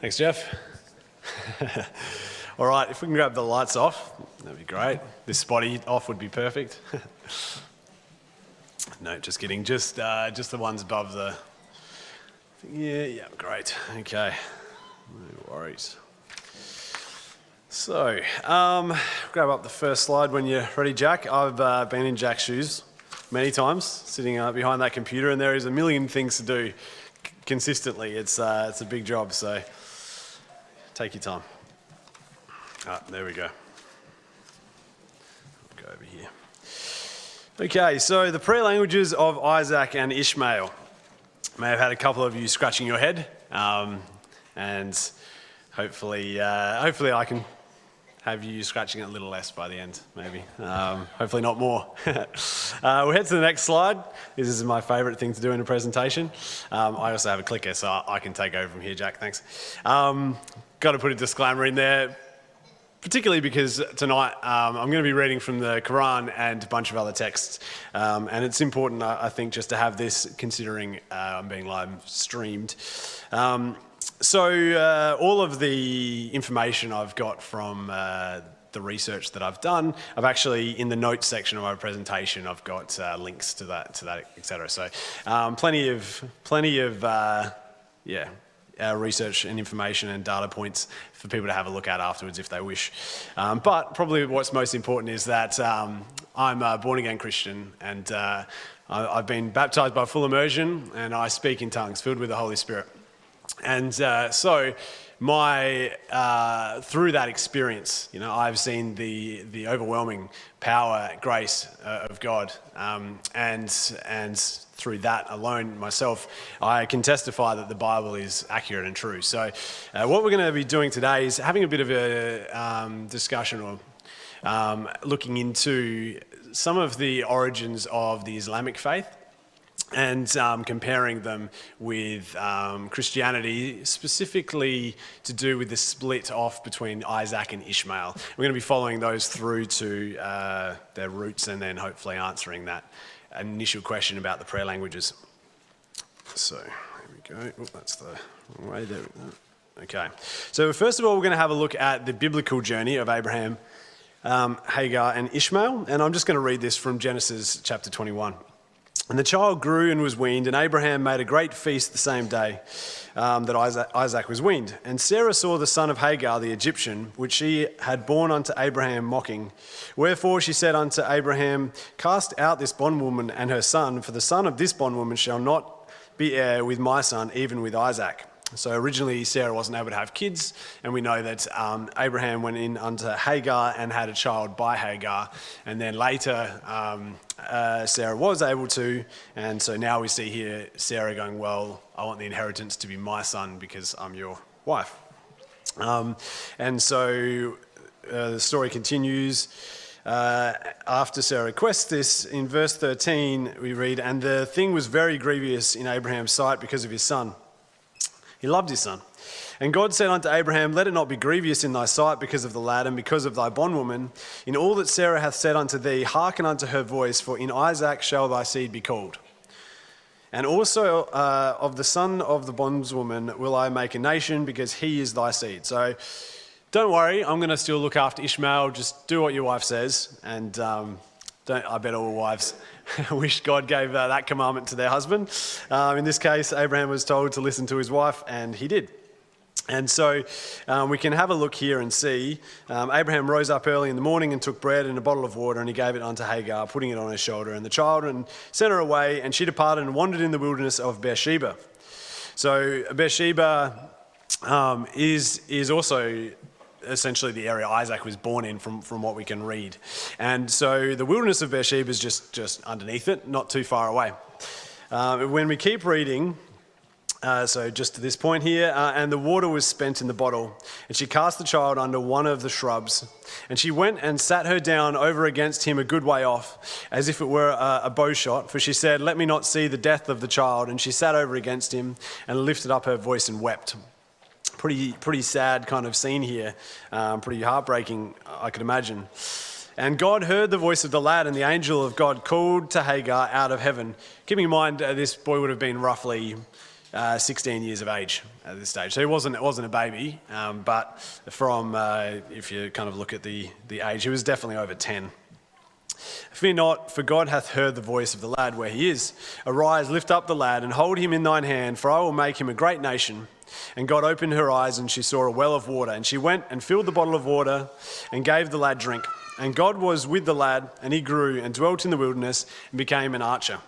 Thanks, Jeff. All right, if we can grab the lights off, that'd be great. This spotty off would be perfect. No, just kidding. Just the ones above the... Yeah, great. Okay, no worries. So, grab up the first slide when you're ready, Jack. I've been in Jack's shoes many times, sitting behind that computer, and there is a million things to do consistently. It's a big job, so take your time. There we go. Go over here. Okay, so the prayer languages of Isaac and Ishmael. May have had a couple of you scratching your head, and hopefully I can have you scratching it a little less by the end, maybe. Hopefully not more. We'll head to the next slide. This is my favourite thing to do in a presentation. I also have a clicker, so I can take over from here, Jack, thanks. Got to put a disclaimer in there, particularly because tonight I'm going to be reading from the Quran and a bunch of other texts. And it's important, I think, just to have this, considering I'm being live streamed. So all of the information I've got from the research that I've done, I've actually, in the notes section of my presentation, I've got links to that, etc. So plenty of research and information and data points for people to have a look at afterwards if they wish. But probably what's most important is that I'm a born-again Christian, and I've been baptised by full immersion, and I speak in tongues filled with the Holy Spirit. And so through that experience, I've seen the overwhelming power, grace of God, and through that alone myself, I can testify that the Bible is accurate and true. So what we're going to be doing today is having a bit of a discussion or looking into some of the origins of the Islamic faith, and comparing them with Christianity, specifically to do with the split off between Isaac and Ishmael. We're going to be following those through to their roots, and then hopefully answering that initial question about the prayer languages. So, here we go. Oh, that's the wrong way. There we go. Okay. So first of all, we're going to have a look at the biblical journey of Abraham, Hagar, and Ishmael. And I'm just going to read this from Genesis chapter 21. And the child grew and was weaned, and Abraham made a great feast the same day that Isaac was weaned. And Sarah saw the son of Hagar the Egyptian, which she had borne unto Abraham mocking. Wherefore she said unto Abraham, Cast out this bondwoman and her son, for the son of this bondwoman shall not be heir with my son, even with Isaac. So originally Sarah wasn't able to have kids, and we know that Abraham went in unto Hagar and had a child by Hagar, and then later Sarah was able to, and so now we see here Sarah going, well, I want the inheritance to be my son because I'm your wife. And so the story continues. After Sarah requests this, in verse 13 we read, And the thing was very grievous in Abraham's sight because of his son. He loved his son. And God said unto Abraham, Let it not be grievous in thy sight because of the lad and because of thy bondwoman. In all that Sarah hath said unto thee, hearken unto her voice, for in Isaac shall thy seed be called. And also of the son of the bondwoman will I make a nation, because he is thy seed. So don't worry, I'm going to still look after Ishmael. Just do what your wife says. And I bet all wives wish God gave that commandment to their husband. In this case, Abraham was told to listen to his wife, and he did. And so we can have a look here and see Abraham rose up early in the morning and took bread and a bottle of water, and he gave it unto Hagar, putting it on her shoulder and the child, and sent her away, and she departed and wandered in the wilderness of Beersheba. So Beersheba is also essentially the area Isaac was born in, from what we can read. And so the wilderness of Beersheba is just underneath it, not too far away. When we keep reading, so just to this point here, and the water was spent in the bottle, and she cast the child under one of the shrubs, and she went and sat her down over against him a good way off, as if it were a bow shot, for she said, Let me not see the death of the child. And she sat over against him and lifted up her voice and wept. Pretty sad kind of scene here, pretty heartbreaking, I could imagine. And God heard the voice of the lad, and the angel of God called to Hagar out of heaven. Keeping in mind, this boy would have been roughly 16 years of age at this stage. So he wasn't a baby, but from, if you kind of look at the age, he was definitely over 10. Fear not, for God hath heard the voice of the lad where he is. Arise, lift up the lad, and hold him in thine hand, for I will make him a great nation. And God opened her eyes, and she saw a well of water. And she went and filled the bottle of water, and gave the lad drink. And God was with the lad, and he grew, and dwelt in the wilderness, and became an archer.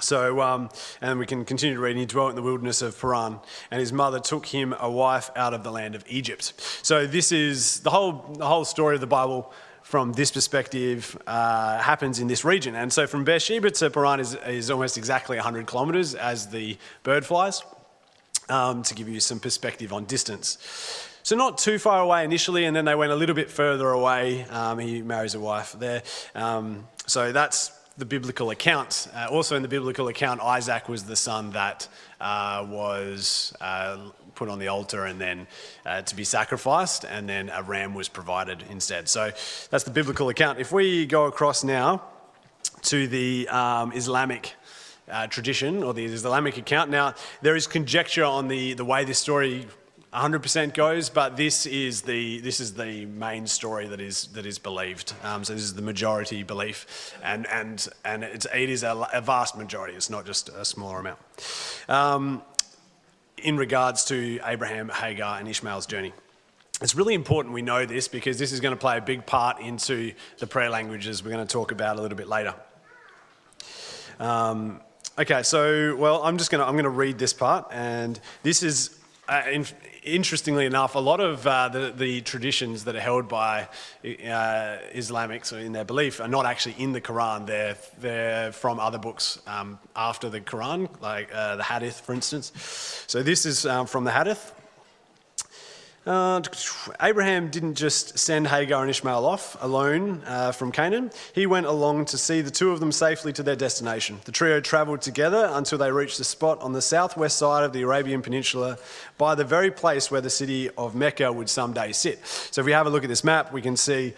So, and we can continue to read, and he dwelt in the wilderness of Paran, and his mother took him a wife out of the land of Egypt. So this is the whole story of the Bible. From this perspective, happens in this region. And so from Beersheba to Paran is almost exactly 100 kilometres as the bird flies, to give you some perspective on distance. So not too far away initially, and then they went a little bit further away. He marries a wife there. So that's the biblical account. Also in the biblical account, Isaac was the son that was put on the altar and then to be sacrificed, and then a ram was provided instead. So that's the biblical account. If we go across now to the Islamic tradition, or the Islamic account, now there is conjecture on the way this story 100% goes, but this is the main story that is believed. So this is the majority belief, and it is a vast majority. It's not just a smaller amount. In regards to Abraham, Hagar, and Ishmael's journey, it's really important we know this, because this is going to play a big part into the prayer languages we're going to talk about a little bit later. Okay, so I'm going to read this part, and this is. Interestingly enough, a lot of the traditions that are held by Islamics in their belief are not actually in the Quran. They're from other books after the Quran, like the Hadith, for instance. So this is from the Hadith. Abraham didn't just send Hagar and Ishmael off alone from Canaan. He went along to see the two of them safely to their destination. The trio travelled together until they reached a spot on the southwest side of the Arabian Peninsula, by the very place where the city of Mecca would someday sit. So if we have a look at this map, we can see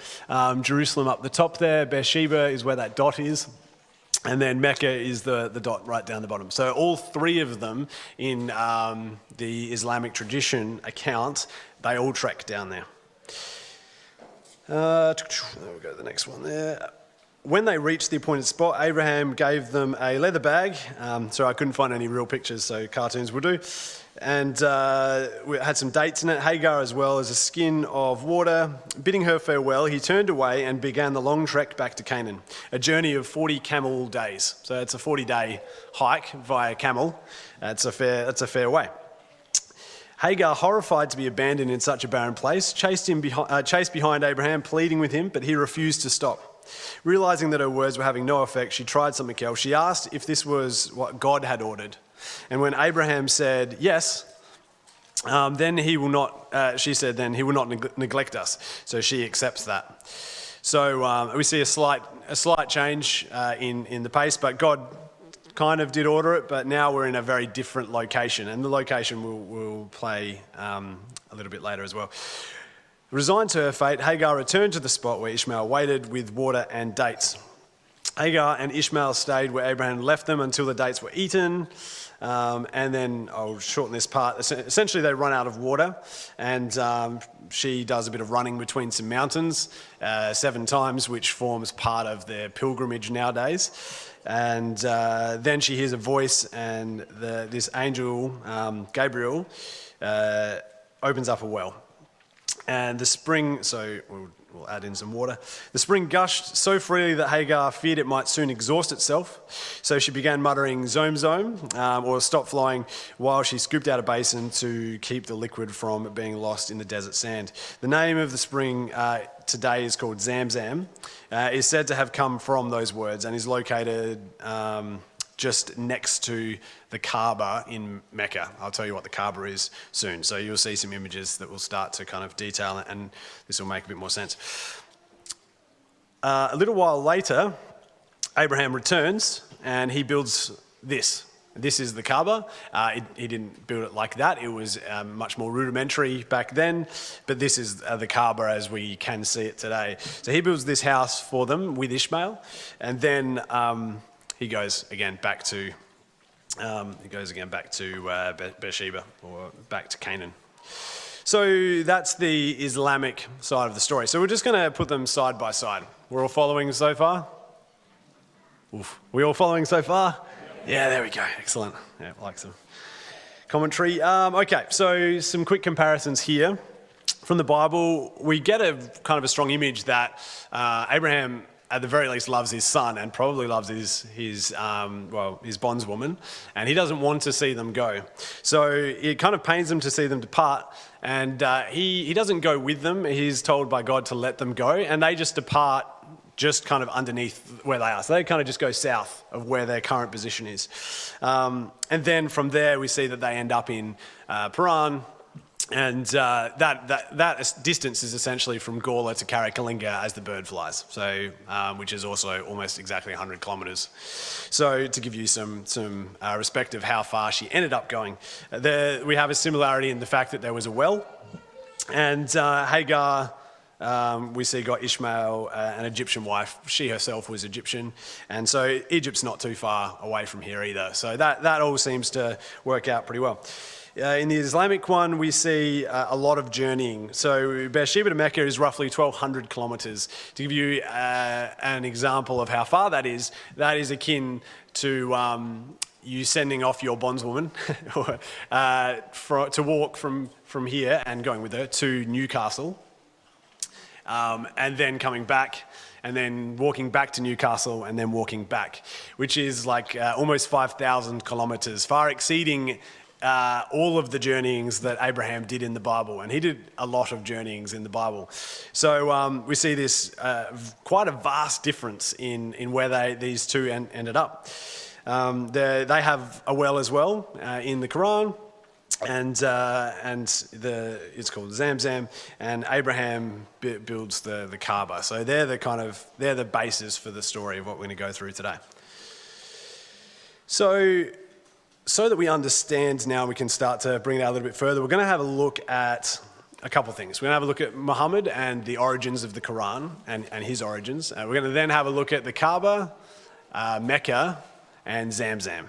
Jerusalem up the top there. Beersheba is where that dot is. And then Mecca is the dot right down the bottom. So all three of them in the Islamic tradition account, they all trek down there. We'll go to the next one there. When they reached the appointed spot, Abraham gave them a leather bag. I couldn't find any real pictures, so cartoons will do. And we had some dates in it, Hagar as well as a skin of water. Bidding her farewell, he turned away and began the long trek back to Canaan, a journey of 40 camel days. So it's a 40-day hike via camel. That's a fair way. Hagar, horrified to be abandoned in such a barren place, chased behind Abraham, pleading with him, but he refused to stop. Realizing that her words were having no effect, she tried something else. She asked if this was what God had ordered. And when Abraham said yes, then he will not, she said, then he will not neglect us. So she accepts that. So we see a slight change in the pace, but God kind of did order it, but now we're in a very different location, and the location will play a little bit later as well. Resigned to her fate, Hagar returned to the spot where Ishmael waited with water and dates. Hagar and Ishmael stayed where Abraham left them until the dates were eaten. And then I'll shorten this part. Essentially, they run out of water, and she does a bit of running between some mountains 7 times, which forms part of their pilgrimage nowadays. And then she hears a voice, and this angel, Gabriel, opens up a well. And the spring, so we'll add in some water. The spring gushed so freely that Hagar feared it might soon exhaust itself. So she began muttering "Zom Zom," or "stop flowing," while she scooped out a basin to keep the liquid from being lost in the desert sand. The name of the spring today is called Zamzam, is said to have come from those words, and is located just next to the Kaaba in Mecca. I'll tell you what the Kaaba is soon. So you'll see some images that will start to kind of detail it, and this will make a bit more sense. A little while later, Abraham returns and he builds this. This is the Kaaba. He didn't build it like that. It was much more rudimentary back then, but this is the Kaaba as we can see it today. So he builds this house for them with Ishmael, and then he goes again back to It goes again back to Beersheba, or back to Canaan. So that's the Islamic side of the story. So we're just going to put them side by side. We're all following so far? Oof. We all following so far? Yeah, there we go. Excellent. Yeah, I like some commentary. Okay, so some quick comparisons here. From the Bible, we get a kind of a strong image that Abraham, at the very least, loves his son and probably loves his bondswoman, and he doesn't want to see them go. So it kind of pains him to see them depart, and he doesn't go with them. He's told by God to let them go, and they just depart just kind of underneath where they are. So they kind of just go south of where their current position is. And then from there, we see that they end up in Paran. And that distance is essentially from Gawler to Karakalinga as the bird flies, so which is also almost exactly 100 kilometres. So to give you some respect of how far she ended up going, we have a similarity in the fact that there was a well, and Hagar, we see, got Ishmael, an Egyptian wife. She herself was Egyptian, and so Egypt's not too far away from here either. So that all seems to work out pretty well. In the Islamic one, we see a lot of journeying. So Beersheba to Mecca is roughly 1,200 kilometres. To give you an example of how far that is akin to you sending off your bondswoman to walk from here and going with her to Newcastle, and then coming back, and then walking back to Newcastle, and then walking back, which is like almost 5,000 kilometres, far exceeding all of the journeyings that Abraham did in the Bible, and he did a lot of journeyings in the Bible. So we see this quite a vast difference in where these two ended up. They have a well as well in the Quran, and it's called Zamzam, and Abraham builds the Kaaba. So they're the basis for the story of what we're going to go through today. So that we understand now, we can start to bring it out a little bit further. We're going to have a look at a couple of things. We're going to have a look at Muhammad and the origins of the Quran and his origins. We're going to then have a look at the Kaaba, Mecca, and Zamzam.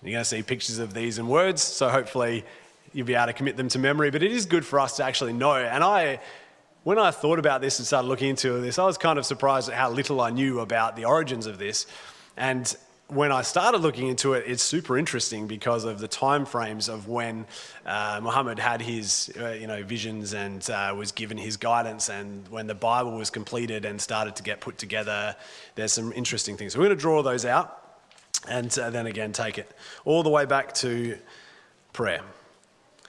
You're going to see pictures of these and words, so hopefully you'll be able to commit them to memory. But it is good for us to actually know. And when I thought about this and started looking into this, I was kind of surprised at how little I knew about the origins of this. And when I started looking into it, it's super interesting because of the time frames of when Muhammad had his visions and was given his guidance, and when the Bible was completed and started to get put together. There's some interesting things. So we're going to draw those out, and then again take it all the way back to prayer.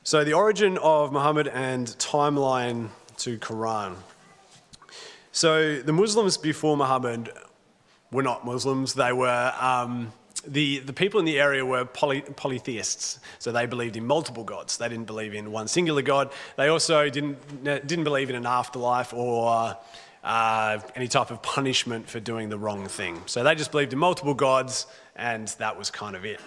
So the origin of Muhammad and timeline to Quran. So the Muslims before Muhammad were not Muslims. They were the people in the area were polytheists. So they believed in multiple gods. They didn't believe in one singular god. They also didn't believe in an afterlife or any type of punishment for doing the wrong thing. So they just believed in multiple gods, and that was kind of it.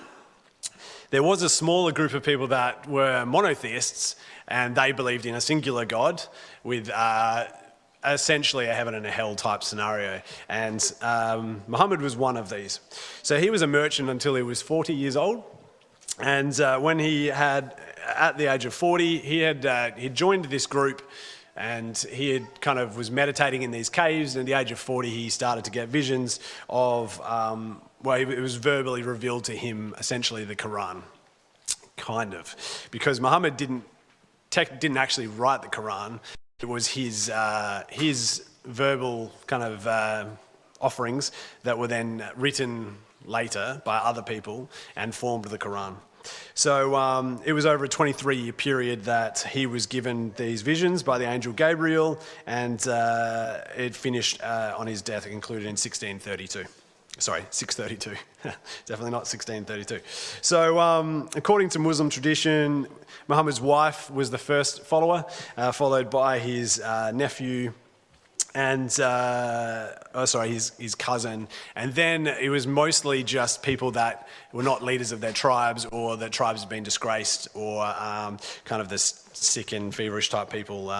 There was a smaller group of people that were monotheists, and they believed in a singular god with essentially a heaven and a hell type scenario. And Muhammad was one of these. So he was a merchant until he was 40 years old. And when he had, at the age of 40, he joined this group, and he had kind of was meditating in these caves. And at the age of 40, he started to get visions of, it was verbally revealed to him, essentially the Quran, kind of. Because Muhammad didn't actually write the Quran. It was his verbal kind of offerings that were then written later by other people and formed the Quran. So it was over a 23-year period that he was given these visions by the angel Gabriel, and it finished on his death. It concluded in 632. Definitely not 1632. So according to Muslim tradition, Muhammad's wife was the first follower, followed by his nephew and his cousin. And then it was mostly just people that were not leaders of their tribes, or the tribes had been disgraced, or kind of the sick and feverish type people,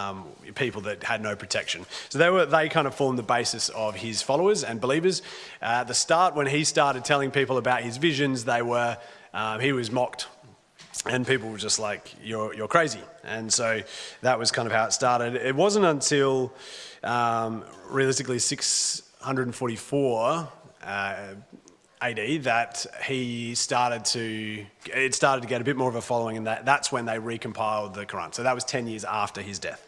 people that had no protection. So they kind of formed the basis of his followers and believers. At the start, when he started telling people about his visions, they were he was mocked. And people were just like, you're crazy. And so that was kind of how it started. It wasn't until realistically 644 AD that it started to get a bit more of a following, and that's when they recompiled the Quran. So that was 10 years after his death.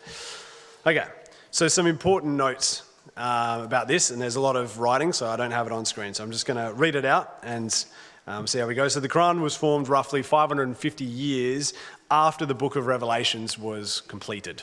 Okay, so some important notes about this, and there's a lot of writing, so I don't have it on screen. So I'm just going to read it out and see how we go. So the Quran was formed roughly 550 years after the book of Revelations was completed.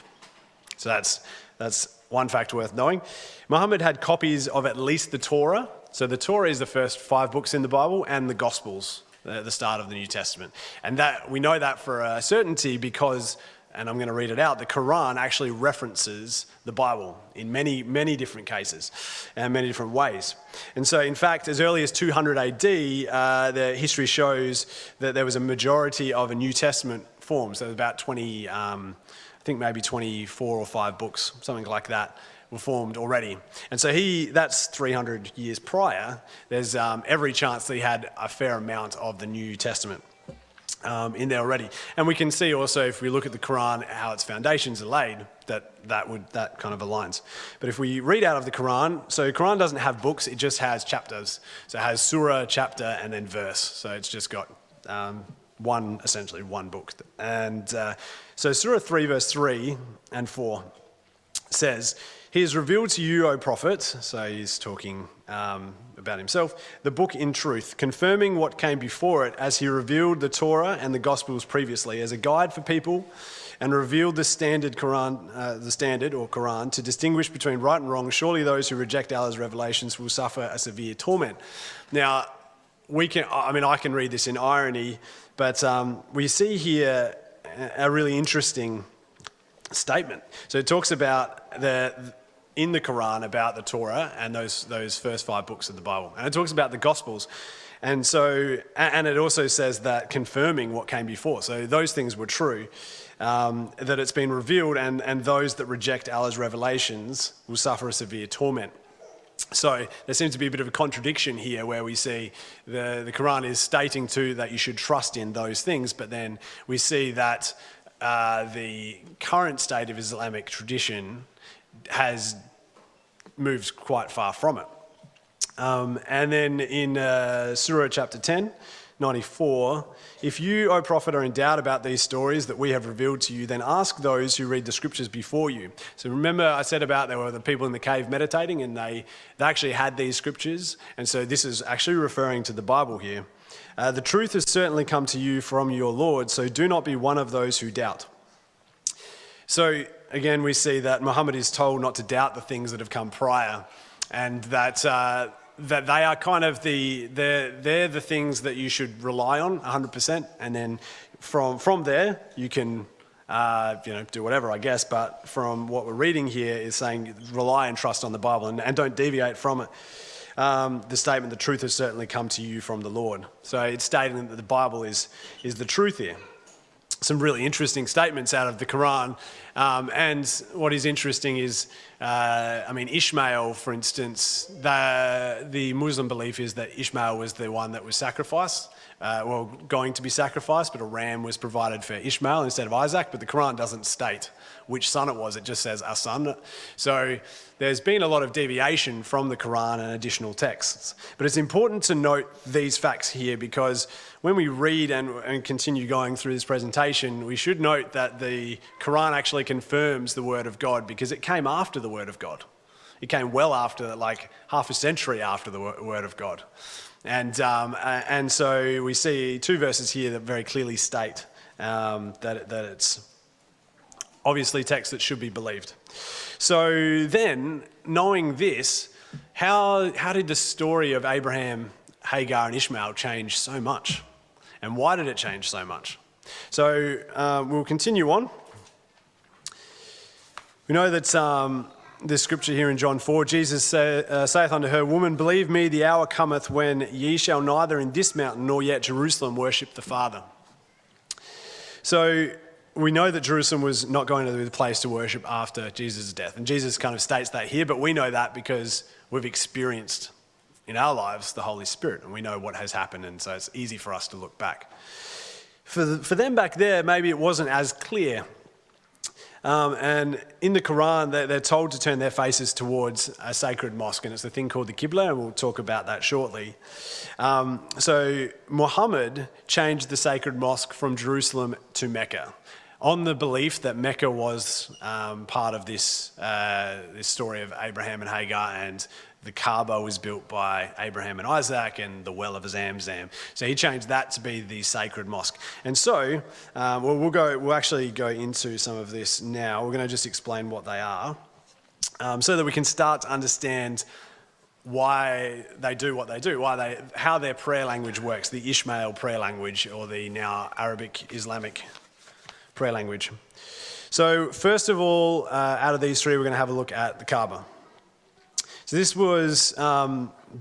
So that's one fact worth knowing. Muhammad had copies of at least the Torah. So the Torah is the first 5 books in the Bible, and the Gospels, the start of the New Testament. And that we know that for a certainty because, and I'm going to read it out, the Quran actually references the Bible in many, many different cases and many different ways. And so, in fact, as early as 200 AD, the history shows that there was a majority of a New Testament formed. So about 20, I think maybe 24 or 5 books, something like that, were formed already. And so that's 300 years prior. There's every chance that he had a fair amount of the New Testament in there already. And we can see also, if we look at the Quran, how its foundations are laid, that kind of aligns. But if we read out of the Quran, so the Quran doesn't have books, it just has chapters. So it has surah, chapter, and then verse. So it's just got essentially one book. And so Surah 3, verse 3 and 4 says, "He has revealed to you, O Prophet," so he's talking about himself, "the book in truth, confirming what came before it, as he revealed the Torah and the Gospels previously, as a guide for people, and revealed the standard Quran to distinguish between right and wrong. Surely those who reject Allah's revelations will suffer a severe torment." Now, I can read this in irony, but we see here a really interesting statement. So it talks about in the Quran about the Torah and those first 5 books of the Bible, and it talks about the Gospels, and it also says that confirming what came before. So those things were true, that it's been revealed, and those that reject Allah's revelations will suffer a severe torment. So there seems to be a bit of a contradiction here, where we see the Quran is stating too that you should trust in those things, but then we see that the current state of Islamic tradition has moved quite far from it. And then in Surah chapter 10, 94, "If you, O Prophet, are in doubt about these stories that we have revealed to you, then ask those who read the scriptures before you." So remember I said about there were the people in the cave meditating, and they actually had these scriptures, and so this is actually referring to the Bible here. "The truth has certainly come to you from your Lord, so do not be one of those who doubt." So again, we see that Muhammad is told not to doubt the things that have come prior, and that they are kind of they're the things that you should rely on 100%, and then from there you can do whatever, I guess. But from what we're reading here is saying rely and trust on the Bible, and don't deviate from it. The statement, "the truth has certainly come to you from the Lord." So it's stating that the Bible is the truth here. Some really interesting statements out of the Quran. And what is interesting is, Ishmael, for instance, the Muslim belief is that Ishmael was the one that was sacrificed, going to be sacrificed, but a ram was provided for Ishmael instead of Isaac. But the Quran doesn't state which son it was, it just says a son. So there's been a lot of deviation from the Quran and additional texts. But it's important to note these facts here, because when we read and continue going through this presentation, we should note that the Quran actually confirms the Word of God, because it came after the Word of God. It came well after, like half a century after the Word of God. And so we see 2 verses here that very clearly state that it's obviously text that should be believed. So then, knowing this, how did the story of Abraham, Hagar, and Ishmael change so much? And why did it change so much? So we'll continue on. We know that this scripture here in John 4, Jesus saith unto her, "Woman, believe me, the hour cometh when ye shall neither in this mountain nor yet Jerusalem worship the Father." So we know that Jerusalem was not going to be the place to worship after Jesus' death. And Jesus kind of states that here, but we know that because we've experienced in our lives the Holy Spirit, and we know what has happened, and so it's easy for us to look back. For them back there, maybe it wasn't as clear. And in the Quran, they're told to turn their faces towards a sacred mosque, and it's a thing called the Qibla, and we'll talk about that shortly. So Muhammad changed the sacred mosque from Jerusalem to Mecca, on the belief that Mecca was part of this story of Abraham and Hagar, and the Kaaba was built by Abraham and Isaac, and the well of Zamzam. So he changed that to be the sacred mosque. And so, we'll actually go into some of this now. We're going to just explain what they are, so that we can start to understand why they do what they do, how their prayer language works, the Ishmael prayer language, or the now Arabic Islamic prayer language. So first of all, out of these three, we're going to have a look at the Kaaba. So this was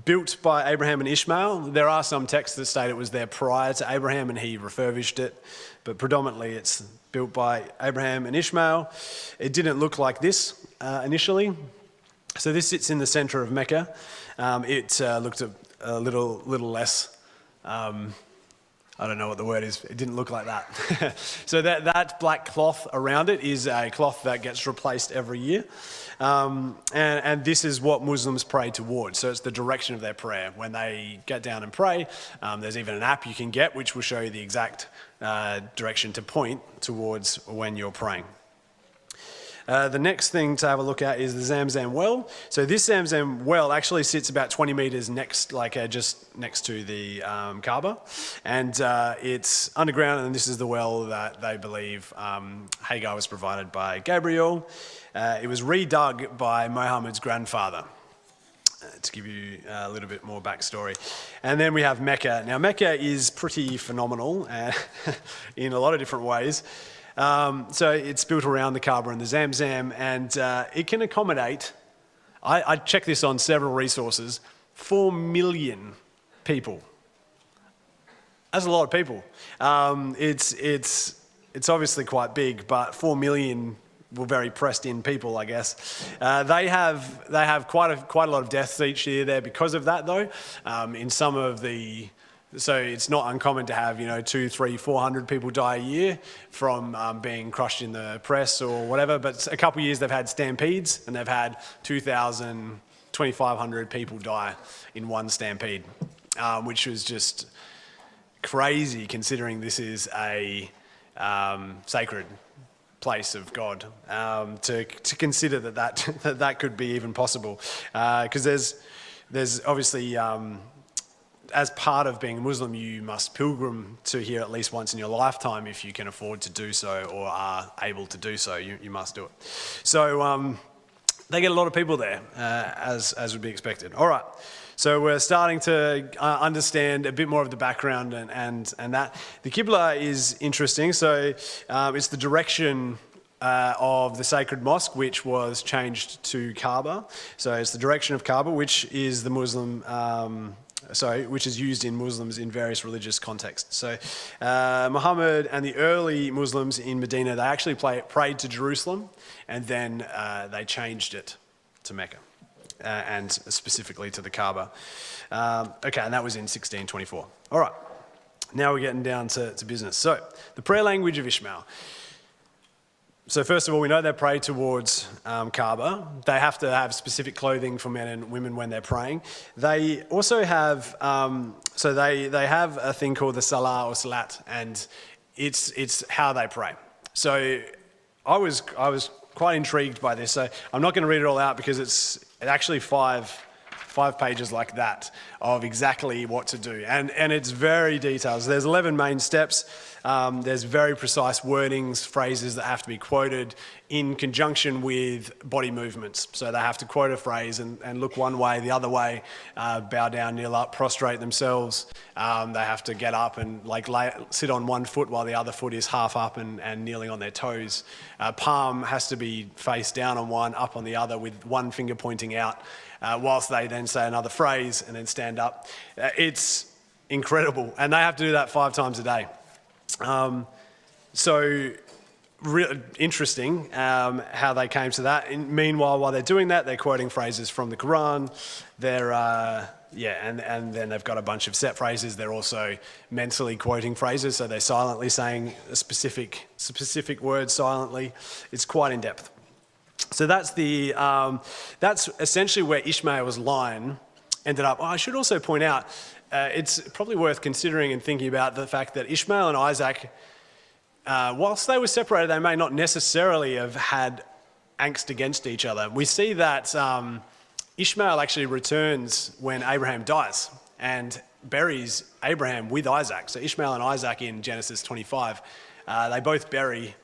built by Abraham and Ishmael. There are some texts that state it was there prior to Abraham and he refurbished it, but predominantly it's built by Abraham and Ishmael. It didn't look like this initially. So this sits in the center of Mecca. It looked a little less, I don't know what the word is. It didn't look like that. So that black cloth around it is a cloth that gets replaced every year. And this is what Muslims pray towards. So it's the direction of their prayer. When they get down and pray, there's even an app you can get which will show you the exact direction to point towards when you're praying. The next thing to have a look at is the Zamzam well. So this Zamzam well actually sits about 20 meters just next to the Kaaba, and it's underground. And this is the well that they believe Hagar was provided by Gabriel. It was redug by Muhammad's grandfather. To give you a little bit more backstory. And then we have Mecca. Now Mecca is pretty phenomenal in a lot of different ways. So it's built around the Kaaba and the Zamzam, and it can accommodate, I checked this on several resources, 4 million people. That's a lot of people. It's obviously quite big, but 4 million were very pressed in people, I guess. They have quite a lot of deaths each year there because of that, though. In some of the So it's not uncommon to have, 200, 300, 400 people die a year from being crushed in the press or whatever. But a couple of years they've had stampedes, and they've had 2,000, 2,500 people die in one stampede, which was just crazy considering this is a sacred place of God, to consider that could be even possible. Because there's obviously... as part of being a Muslim, you must pilgrim to here at least once in your lifetime if you can afford to do so or are able to do so. You must do it. So they get a lot of people there, as would be expected. All right. So we're starting to understand a bit more of the background and that. The Qibla is interesting. So it's the direction of the sacred mosque, which was changed to Kaaba. So it's the direction of Kaaba, which is the Muslim... which is used in Muslims in various religious contexts. So Muhammad and the early Muslims in Medina, they actually prayed to Jerusalem, and then they changed it to Mecca, and specifically to the Kaaba. Okay, and that was in 1624. All right, now we're getting down to business. So the prayer language of Ishmael. So first of all, we know they pray towards Kaaba. They have to have specific clothing for men and women when they're praying. They also have, they have a thing called the Salah or Salat, and it's how they pray. So I was quite intrigued by this. So I'm not going to read it all out because it's actually five pages like that of exactly what to do. And it's very detailed. So there's 11 main steps. There's very precise wordings, phrases that have to be quoted in conjunction with body movements. So they have to quote a phrase and look one way, the other way, bow down, kneel up, prostrate themselves. They have to get up and sit on one foot while the other foot is half up and kneeling on their toes. Palm has to be face down on one, up on the other, with one finger pointing out, whilst they then say another phrase and then stand up. It's incredible. And they have to do that 5 times a day. So interesting how they came to that. Meanwhile, while they're doing that, they're quoting phrases from the Quran. They're and then they've got a bunch of set phrases. They're also mentally quoting phrases, so they're silently saying a specific words silently. It's quite in depth. So that's that's essentially where Ishmael's line ended up. Oh, I should also point out, it's probably worth considering and thinking about the fact that Ishmael and Isaac, whilst they were separated, they may not necessarily have had angst against each other. We see that Ishmael actually returns when Abraham dies and buries Abraham with Isaac. So Ishmael and Isaac in Genesis 25, they both bury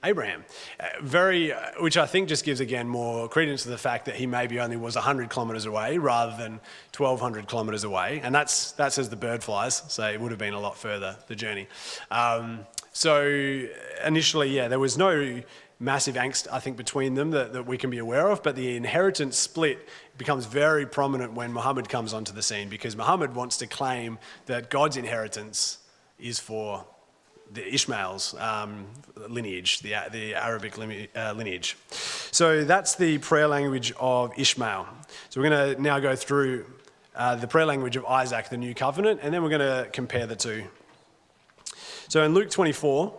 Abraham, which I think just gives again more credence to the fact that he maybe only was 100 kilometres away rather than 1,200 kilometres away, and that's as the bird flies, so it would have been a lot further, the journey. So initially, there was no massive angst, I think, between them that we can be aware of, but the inheritance split becomes very prominent when Muhammad comes onto the scene, because Muhammad wants to claim that God's inheritance is for the Ishmael's lineage, the Arabic lineage. So that's the prayer language of Ishmael. So we're going to now go through the prayer language of Isaac, the new covenant, and then we're going to compare the two. So in Luke 24,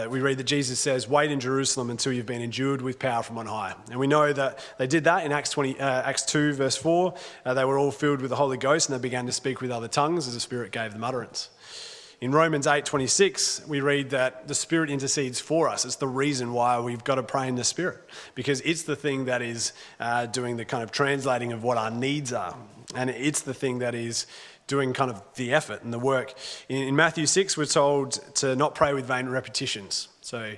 we read that Jesus says, "Wait in Jerusalem until you've been endued with power from on high." And we know that they did that in Acts 2, verse 4. They were all filled with the Holy Ghost, and they began to speak with other tongues as the Spirit gave them utterance. In Romans 8:26, we read that the Spirit intercedes for us. It's the reason why we've got to pray in the Spirit, because it's the thing that is doing the kind of translating of what our needs are. And it's the thing that is doing kind of the effort and the work. In Matthew 6, we're told to not pray with vain repetitions. So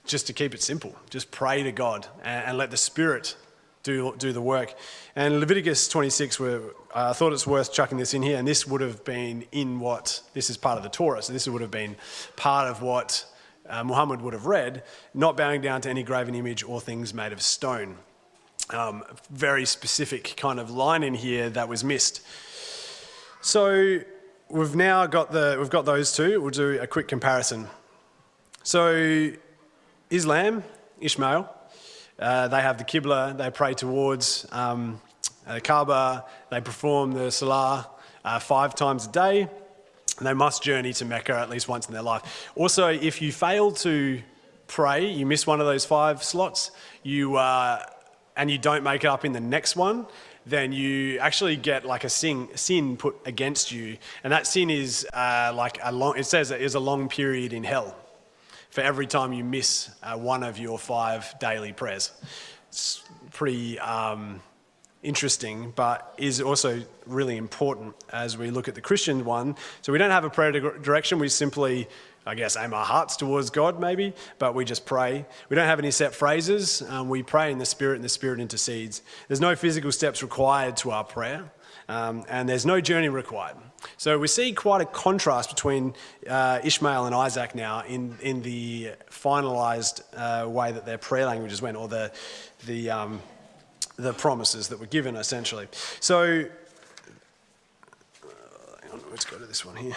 just to keep it simple, just pray to God and let the Spirit do the work. And Leviticus 26, I thought it's worth chucking this in here, and this would have been this is part of the Torah, so this would have been part of what Muhammad would have read, not bowing down to any graven image or things made of stone. Very specific kind of line in here that was missed. So we've now got those two. We'll do a quick comparison. So Islam, Ishmael, they have the Qibla, they pray towards the Kaaba, they perform the Salah 5 times a day, and they must journey to Mecca at least once in their life. Also, if you fail to pray, you miss one of those 5 slots, and you don't make it up in the next one, then you actually get like a sin put against you, and that sin is it says it is a long period in hell for every time you miss one of your 5 daily prayers. It's pretty interesting, but is also really important as we look at the Christian one. So we don't have a prayer direction. We simply, I guess, aim our hearts towards God maybe, but we just pray. We don't have any set phrases. We pray in the Spirit, and the Spirit intercedes. There's no physical steps required to our prayer, and there's no journey required. So we see quite a contrast between Ishmael and Isaac now in the finalised way that their prayer languages went, or the promises that were given, essentially. So, hang on, let's go to this one here.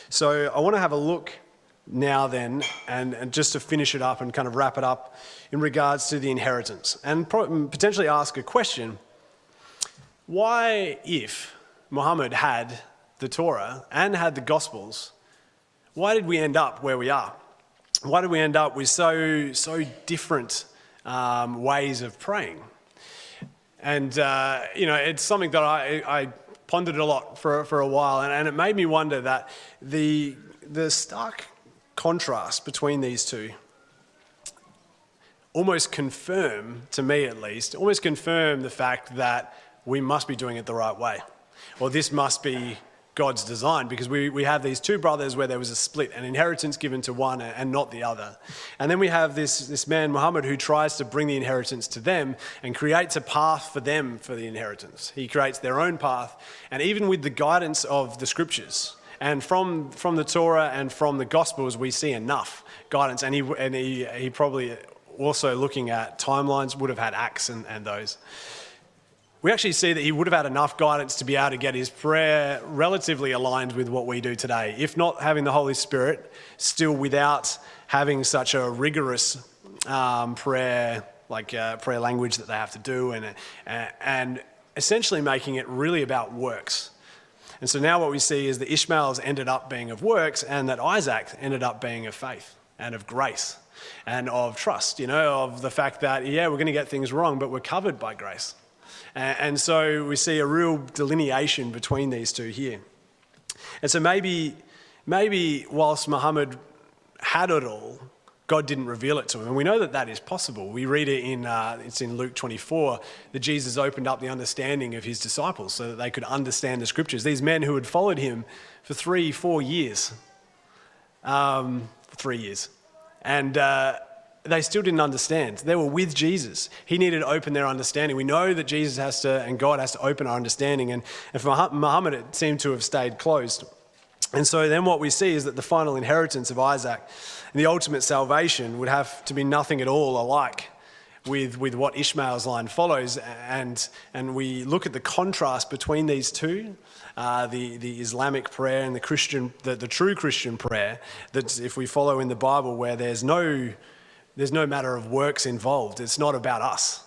So I want to have a look now then, and just to finish it up and kind of wrap it up in regards to the inheritance, and potentially ask a question. Why, if Muhammad had the Torah and had the Gospels, why did we end up where we are? Why did we end up with so different ways of praying? And it's something that I pondered a lot for a while, and it made me wonder that the stark contrast between these two almost confirm, to me at least, the fact that we must be doing it the right way, or this must be God's design, because we have these 2 brothers where there was a split, an inheritance given to one and not the other. And then we have this man, Muhammad, who tries to bring the inheritance to them and creates a path for them for the inheritance. He creates their own path, and even with the guidance of the scriptures, and from the Torah and from the Gospels, we see enough guidance. And he probably also, looking at timelines, would have had Acts and those. we actually see that he would have had enough guidance to be able to get his prayer relatively aligned with what we do today. If not having the Holy Spirit, still without having such a rigorous prayer, prayer language that they have to do, and essentially making it really about works. And so now what we see is that Ishmael's ended up being of works, and that Isaac ended up being of faith and of grace and of trust, of the fact that, we're going to get things wrong, but we're covered by grace. And so we see a real delineation between these two here. And so maybe whilst Muhammad had it all, God didn't reveal it to him. And we know that that is possible. We read it it's in Luke 24, that Jesus opened up the understanding of his disciples so that they could understand the scriptures. These men who had followed him for 3-4 years. 3 years. And they still didn't understand. They were with Jesus. He needed to open their understanding. We know that Jesus and God has to open our understanding. And for Muhammad, it seemed to have stayed closed. And so then what we see is that the final inheritance of Isaac and the ultimate salvation would have to be nothing at all alike with what Ishmael's line follows. And we look at the contrast between these two, the Islamic prayer and the true Christian prayer, that if we follow in the Bible, where there's no matter of works involved. It's not about us.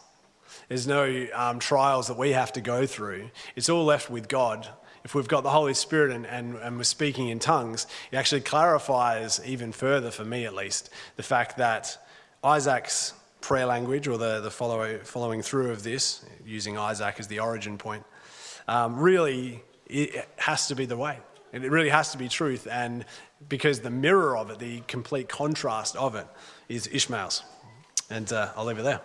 There's no trials that we have to go through. It's all left with God. If we've got the Holy Spirit and we're speaking in tongues, it actually clarifies even further, for me at least, the fact that Isaac's prayer language, or the following through of this, using Isaac as the origin point, really it has to be the way. It really has to be truth, and because the mirror of it, the complete contrast of it, is Ishmael's. And I'll leave it there.